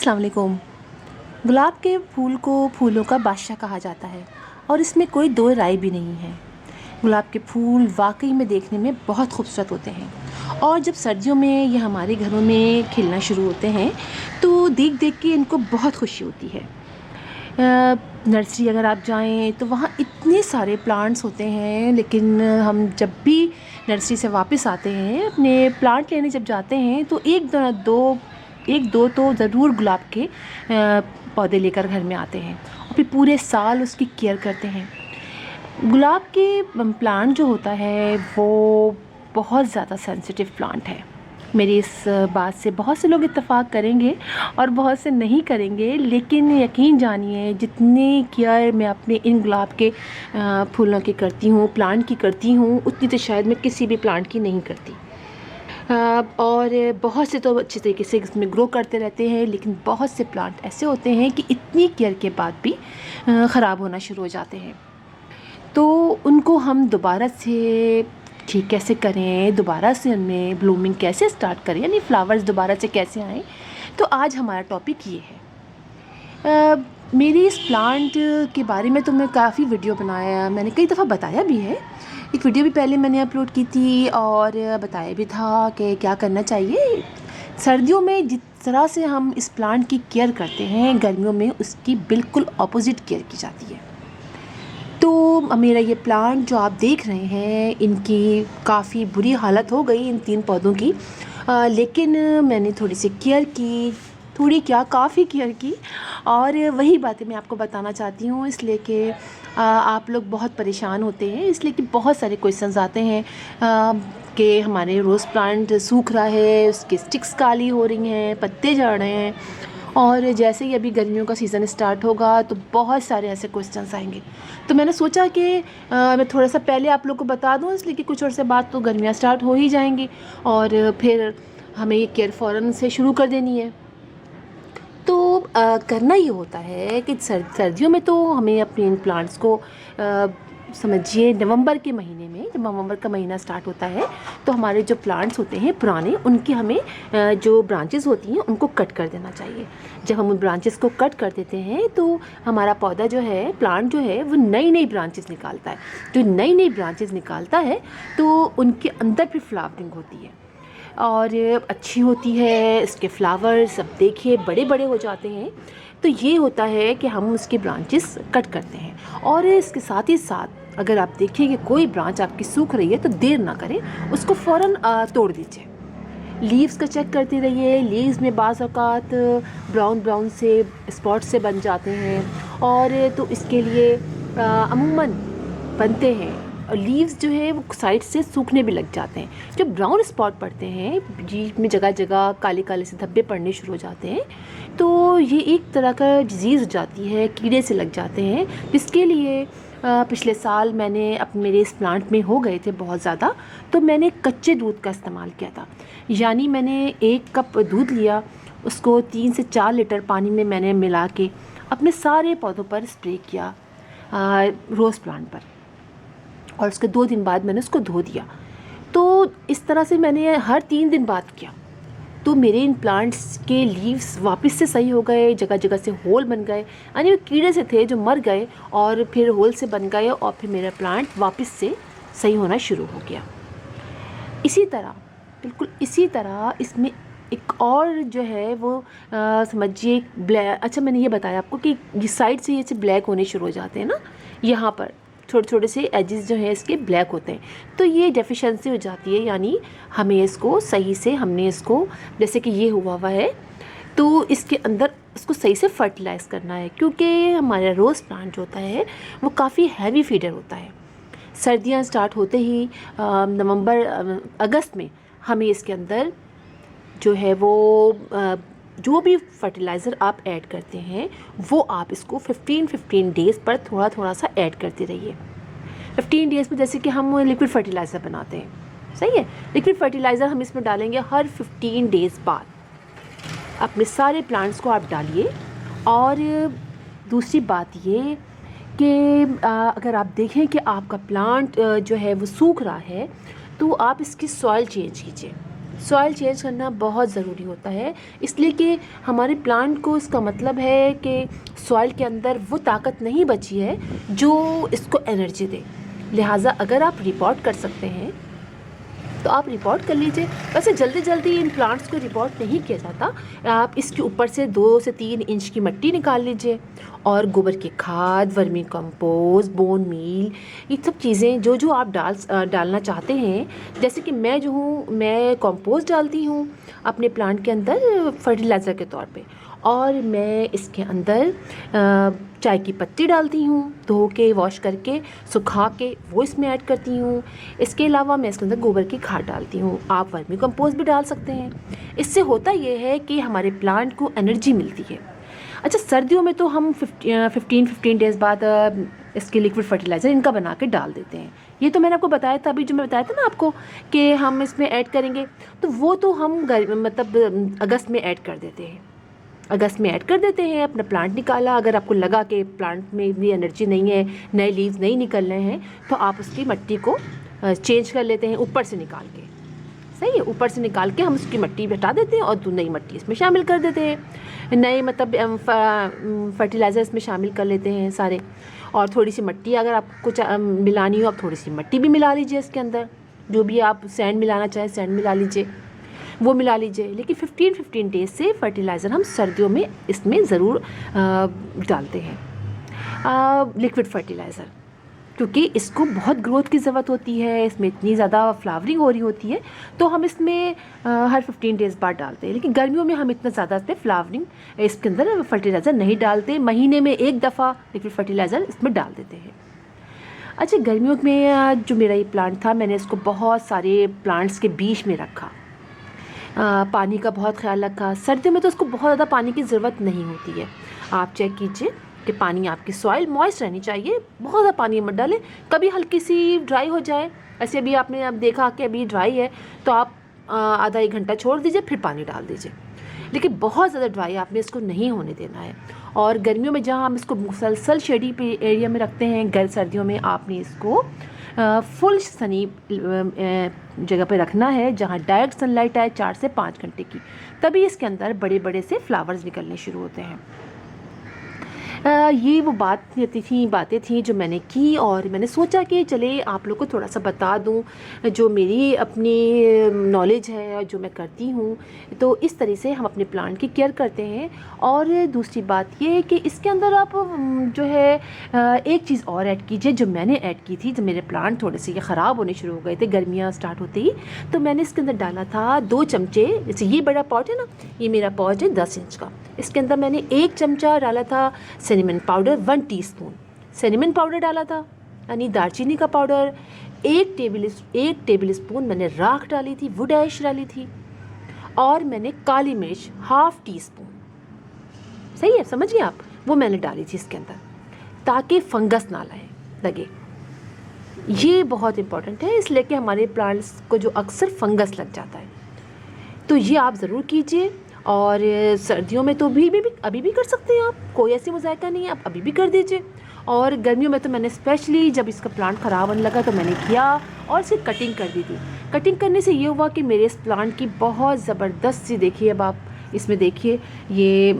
अस्सलाम वालेकुम। गुलाब के फूल को फूलों का बादशाह कहा जाता है और इसमें कोई दो राय भी नहीं है। गुलाब के फूल वाकई में देखने में बहुत खूबसूरत होते हैं और जब सर्दियों में ये हमारे घरों में खिलना शुरू होते हैं तो देख देख के इनको बहुत खुशी होती है। नर्सरी अगर आप जाएं तो वहाँ इतने सारे प्लांट्स होते हैं, लेकिन हम जब भी नर्सरी से वापस आते हैं अपने प्लांट लेने जब जाते हैं तो एक दो तो ज़रूर गुलाब के पौधे लेकर घर में आते हैं और फिर पूरे साल उसकी केयर करते हैं। गुलाब के प्लांट जो होता है वो बहुत ज़्यादा सेंसिटिव प्लांट है। मेरी इस बात से बहुत से लोग इत्तेफाक करेंगे और बहुत से नहीं करेंगे, लेकिन यकीन जानिए जितनी केयर मैं अपने इन गुलाब के फूलों की करती हूँ, प्लांट की करती हूँ, उतनी तो शायद मैं किसी भी प्लांट की नहीं करती। और बहुत से तो अच्छे तरीके से इसमें ग्रो करते रहते हैं, लेकिन बहुत से प्लांट ऐसे होते हैं कि इतनी केयर के बाद भी ख़राब होना शुरू हो जाते हैं। तो उनको हम दोबारा से ठीक कैसे करें, दोबारा से उनमें ब्लूमिंग कैसे स्टार्ट करें, यानी फ्लावर्स दोबारा से कैसे आएँ, तो आज हमारा टॉपिक ये है। मेरी इस प्लांट के बारे में तो मैं काफ़ी वीडियो बनाया, मैंने कई दफ़ा बताया भी है। एक वीडियो भी पहले मैंने अपलोड की थी और बताया भी था कि क्या करना चाहिए। सर्दियों में जिस तरह से हम इस प्लांट की केयर करते हैं, गर्मियों में उसकी बिल्कुल ऑपोजिट केयर की जाती है। तो मेरा ये प्लांट जो आप देख रहे हैं, इनकी काफ़ी बुरी हालत हो गई इन 3 पौधों की, लेकिन मैंने थोड़ी सी केयर की, थोड़ी क्या काफ़ी केयर की, और वही बातें मैं आपको बताना चाहती हूँ। इसलिए कि आप लोग बहुत परेशान होते हैं, इसलिए कि बहुत सारे क्वेश्चंस आते हैं कि हमारे रोज़ प्लांट सूख रहा है, उसके स्टिक्स काली हो रही हैं, पत्ते झड़ रहे हैं, और जैसे ही अभी गर्मियों का सीज़न स्टार्ट होगा तो बहुत सारे ऐसे क्वेश्चंस आएंगे। तो मैंने सोचा कि मैं थोड़ा सा पहले आप लोग को बता दूं, इसलिए कि कुछ और से बाद तो गर्मियाँ स्टार्ट हो ही जाएंगी और फिर हमें ये केयर फ़ौरन से शुरू कर देनी है। तो करना ये होता है कि सर्दियों में तो हमें अपने इन प्लांट्स को समझिए नवंबर के महीने में, जब नवंबर का महीना स्टार्ट होता है तो हमारे जो प्लांट्स होते हैं पुराने, उनकी हमें जो ब्रांचेस होती हैं उनको कट कर देना चाहिए। जब हम उन ब्रांचेस को कट कर देते हैं तो हमारा पौधा जो है, प्लांट जो है, वो नई नई ब्रांचेस निकालता है। जो नई नई ब्रांचेस निकालता है तो उनके अंदर फिर फ्लावरिंग होती है और अच्छी होती है। इसके फ्लावर्स अब देखिए बड़े बड़े हो जाते हैं। तो ये होता है कि हम उसकी ब्रांचेस कट करते हैं, और इसके साथ ही साथ अगर आप देखिए कि कोई ब्रांच आपकी सूख रही है तो देर ना करें, उसको फ़ौरन तोड़ दीजिए। लीव्स का चेक करते रहिए। लीव्स में बाज़ औक़ात ब्राउन ब्राउन से स्पॉट से बन जाते हैं, और तो इसके लिए अमूमन बनते हैं। और लीव्स जो है वो साइड से सूखने भी लग जाते हैं। जब ब्राउन स्पॉट पड़ते हैं, जीभ में जगह जगह काले काले से धब्बे पड़ने शुरू हो जाते हैं, तो ये एक तरह का डिजीज़ हो जाती है, कीड़े से लग जाते हैं, जिसके लिए पिछले साल मैंने मेरे इस प्लांट में हो गए थे बहुत ज़्यादा, तो मैंने कच्चे दूध का इस्तेमाल किया था। यानी मैंने 1 कप दूध लिया, उसको 3 से 4 लीटर पानी में मैंने मिला के अपने सारे पौधों पर स्प्रे किया, रोज़ प्लांट पर, और उसके 2 दिन बाद मैंने उसको धो दिया। तो इस तरह से मैंने हर 3 दिन बाद किया, तो मेरे इन प्लांट्स के लीव्स वापस से सही हो गए, जगह जगह से होल बन गए, यानी वो कीड़े से थे जो मर गए और फिर होल से बन गए, और फिर मेरा प्लांट वापस से सही होना शुरू हो गया। इसी तरह, बिल्कुल इसी तरह इसमें एक और जो है वो समझिए ब्लैक, अच्छा मैंने ये बताया आपको कि ये साइड से ये ब्लैक होने शुरू हो जाते हैं ना, यहाँ पर छोटे छोटे से एजेस जो हैं इसके ब्लैक होते हैं, तो ये डेफिशिएंसी हो जाती है। यानी हमें इसको सही से, हमने इसको जैसे कि ये हुआ है, तो इसके अंदर इसको सही से फर्टिलाइज़ करना है, क्योंकि हमारा रोज़ प्लांट जो होता है वो काफ़ी हैवी फीडर होता है। सर्दियाँ स्टार्ट होते ही अगस्त में हमें इसके अंदर जो है वो जो भी फर्टिलाइज़र आप ऐड करते हैं वो आप इसको 15 डेज़ पर थोड़ा थोड़ा सा ऐड करते रहिए। 15 डेज़ में जैसे कि हम लिक्विड फर्टिलाइज़र बनाते हैं, सही है, लिक्विड फर्टिलाइज़र हम इसमें डालेंगे हर 15 डेज़ बाद। अपने सारे प्लांट्स को आप डालिए। और दूसरी बात ये कि अगर आप देखें कि आपका प्लांट जो है वो सूख रहा है, तो आप इसकी सॉइल चेंज कीजिए। सॉइल चेंज करना बहुत ज़रूरी होता है, इसलिए कि हमारे प्लांट को इसका मतलब है कि सॉइल के अंदर वो ताकत नहीं बची है जो इसको एनर्जी दे। लिहाजा अगर आप रिपोर्ट कर सकते हैं तो आप रिपोर्ट कर लीजिए। वैसे जल्दी जल्दी इन प्लांट्स को रिपोर्ट नहीं किया जाता। आप इसके ऊपर से 2 से 3 इंच की मिट्टी निकाल लीजिए और गोबर की खाद, वर्मी कंपोस्ट, बोन मील, ये सब चीज़ें जो जो आप डालना चाहते हैं। जैसे कि मैं जो हूँ, मैं कंपोस्ट डालती हूँ अपने प्लांट के अंदर फर्टिलाइज़र के तौर पे, और मैं इसके अंदर चाय की पत्ती डालती हूँ, धो के वॉश करके सुखा के वो इसमें ऐड करती हूँ। इसके अलावा मैं इसके अंदर गोबर की खाद डालती हूँ। आप वर्मी कंपोस्ट भी डाल सकते हैं। इससे होता ये है कि हमारे प्लांट को एनर्जी मिलती है। अच्छा, सर्दियों में तो हम 15 डेज़ बाद इसके लिक्विड फर्टिलाइज़र इनका बना के डाल देते हैं। ये तो मैंने आपको बताया था, अभी जो मैं बताया था ना आपको कि हम इसमें ऐड करेंगे, तो वो तो हम मतलब अगस्त में ऐड कर देते हैं। अगस्त में ऐड कर देते हैं। अपना प्लांट निकाला, अगर आपको लगा कि प्लांट में इतनी एनर्जी नहीं है, नए लीव्स नहीं निकल रहे हैं, तो आप उसकी मिट्टी को चेंज कर लेते हैं ऊपर से निकाल के। सही है, ऊपर से निकाल के हम उसकी मिट्टी हटा देते हैं और नई मिट्टी इसमें शामिल कर देते हैं। नए मतलब फर्टिलाइज़र इसमें शामिल कर लेते हैं सारे। और थोड़ी सी मिट्टी अगर आपको मिलानी हो, आप थोड़ी सी मिट्टी भी मिला लीजिए इसके अंदर। जो भी आप सैंड मिलाना चाहें सैंड मिला लीजिए, वो मिला लीजिए। लेकिन 15 डेज़ से फर्टिलाइज़र हम सर्दियों में इसमें ज़रूर डालते हैं, लिक्विड फर्टिलाइज़र, क्योंकि इसको बहुत ग्रोथ की ज़रूरत होती है। इसमें इतनी ज़्यादा फ्लावरिंग हो रही होती है, तो हम इसमें हर 15 डेज़ बाद डालते हैं। लेकिन गर्मियों में हम इतना ज़्यादा इसमें फ्लावरिंग इसके अंदर फर्टिलाइज़र नहीं डालते। महीने में 1 दफ़ा लिक्विड फर्टिलाइज़र इसमें डाल देते हैं। अच्छा, गर्मियों में जो मेरा ये प्लांट था, मैंने इसको बहुत सारे प्लांट्स के बीच में रखा। पानी का बहुत ख्याल रखा। सर्दियों में तो उसको बहुत ज़्यादा पानी की ज़रूरत नहीं होती है। आप चेक कीजिए कि पानी आपकी सॉइल मॉइस्ट रहनी चाहिए, बहुत ज़्यादा पानी मत डालें। कभी हल्की सी ड्राई हो जाए, ऐसे अभी आपने अब देखा कि अभी ड्राई है, तो आप आधा 1 घंटा छोड़ दीजिए, फिर पानी डाल दीजिए। लेकिन बहुत ज़्यादा ड्राई आपने इसको नहीं होने देना है। और गर्मियों में जहाँ हम इसको मुसलसल शेडी पे एरिया में रखते हैं, सर्दियों में आपने इसको फुल सनी जगह पे रखना है, जहाँ डायरेक्ट सनलाइट आए 4 से 5 घंटे की, तभी इसके अंदर बड़े बड़े से फ्लावर्स निकलने शुरू होते हैं। ये वो बातें थी जो मैंने की, और मैंने सोचा कि चले आप लोग को थोड़ा सा बता दूं जो मेरी अपनी नॉलेज है और जो मैं करती हूँ। तो इस तरह से हम अपने प्लांट की केयर करते हैं। और दूसरी बात ये है कि इसके अंदर आप जो है एक चीज़ और ऐड कीजिए, जो मैंने ऐड की थी। जब मेरे प्लांट थोड़े से ये ख़राब होने शुरू हो गए थे गर्मियाँ स्टार्ट होते ही, तो मैंने इसके अंदर डाला था 2 चमचे। जैसे ये बड़ा पॉट है ना, ये मेरा पॉट है 10 इंच का, इसके अंदर मैंने 1 चमचा डाला था cinnamon powder, 1 teaspoon cinnamon powder डाला था, यानी दालचीनी का पाउडर। 1 टेबल स्पून मैंने राख डाली थी, वुड ऐश डाली थी, और मैंने काली मिर्च 1/2 टीस्पून, सही है, समझिए आप, वो मैंने डाली थी इसके अंदर, ताकि फंगस ना लगे। ये बहुत इंपॉर्टेंट है, इसलिए कि हमारे प्लांट्स को जो अक्सर फंगस लग जाता है, तो ये आप ज़रूर कीजिए। और सर्दियों में तो अभी भी कर सकते हैं आप, कोई ऐसी मुज़ायका नहीं है, आप अभी भी कर दीजिए। और गर्मियों में तो मैंने स्पेशली जब इसका प्लांट ख़राब होने लगा तो मैंने किया और इसकी कटिंग कर दी थी। कटिंग करने से ये हुआ कि मेरे इस प्लांट की बहुत ज़बरदस्त सी, देखिए अब आप इसमें देखिए, ये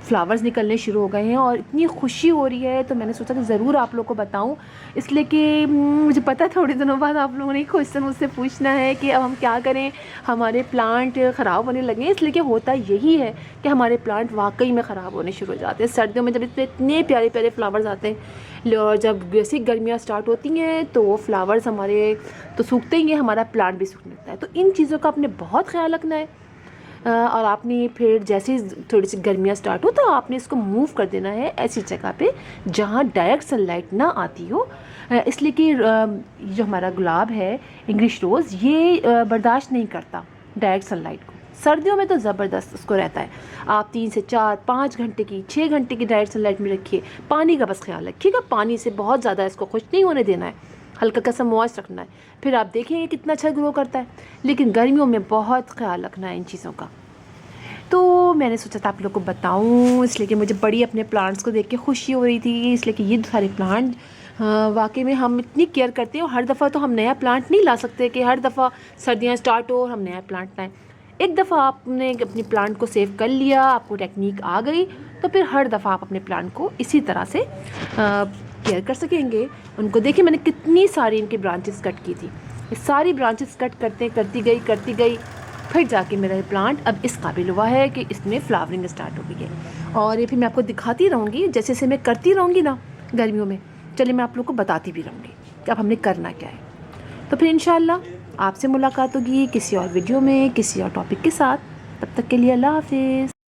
फ्लावर्स निकलने शुरू हो गए हैं और इतनी खुशी हो रही है। तो मैंने सोचा कि ज़रूर आप लोगों को बताऊं, इसलिए कि मुझे पता है थोड़े दिनों बाद आप लोगों ने क्वेश्चन मुझसे पूछना है कि अब हम क्या करें, हमारे प्लांट ख़राब होने लगे हैं। इसलिए कि होता यही है कि हमारे प्लांट वाकई में ख़राब होने शुरू हो जाते हैं सर्दियों में, जब इसमें इतने प्यारे प्यारे फ्लावर्स आते हैं। और जब जैसे गर्मियाँ स्टार्ट होती हैं तो वो फ्लावर्स हमारे तो सूखते ही हैं, हमारा प्लांट भी सूखने लगता है। तो इन चीज़ों का आपने बहुत ख्याल रखना है। और आपने फिर जैसे ही थोड़ी सी गर्मियाँ स्टार्ट हो तो आपने इसको मूव कर देना है ऐसी जगह पे जहाँ डायरेक्ट सनलाइट ना आती हो। इसलिए कि जो हमारा गुलाब है, इंग्लिश रोज़, ये बर्दाश्त नहीं करता डायरेक्ट सनलाइट को। सर्दियों में तो ज़बरदस्त उसको रहता है। आप 3 से 4, 5 घंटे की, 6 घंटे की डायरेक्ट सनलाइट में रखिए। पानी का बस ख्याल रखिएगा, पानी से बहुत ज़्यादा इसको खुश नहीं होने देना है, हल्का का सा मॉइस्ट रखना है, फिर आप देखेंगे कितना अच्छा ग्रो करता है। लेकिन गर्मियों में बहुत ख्याल रखना है इन चीज़ों का। तो मैंने सोचा था आप लोग को बताऊं, इसलिए कि मुझे बड़ी अपने प्लांट्स को देख के खुशी हो रही थी, इसलिए कि ये सारे प्लांट वाकई में हम इतनी केयर करते हैं और हर दफ़ा तो हम नया प्लांट नहीं ला सकते कि हर दफ़ा सर्दियाँ स्टार्ट हो और हम नया प्लांट लाएं। एक दफ़ा आपने अपनी प्लांट को सेव कर लिया, आपको टेक्निक आ गई, तो फिर हर दफ़ा आप अपने प्लांट को इसी तरह से केयर कर सकेंगे। उनको देखिए मैंने कितनी सारी इनकी ब्रांचेस कट की थी, ये सारी ब्रांचेस कट करती गई, फिर जाके मेरा ये प्लांट अब इस काबिल हुआ है कि इसमें फ्लावरिंग स्टार्ट हो गई है। और ये फिर मैं आपको दिखाती रहूँगी, जैसे जैसे मैं करती रहूँगी ना गर्मियों में, चलिए मैं आप लोग को बताती भी रहूँगी कि अब हमने करना क्या है। तो फिर इंशाल्लाह आपसे मुलाकात होगी किसी और वीडियो में, किसी और टॉपिक के साथ। तब तक के लिए अल्लाह हाफिज़।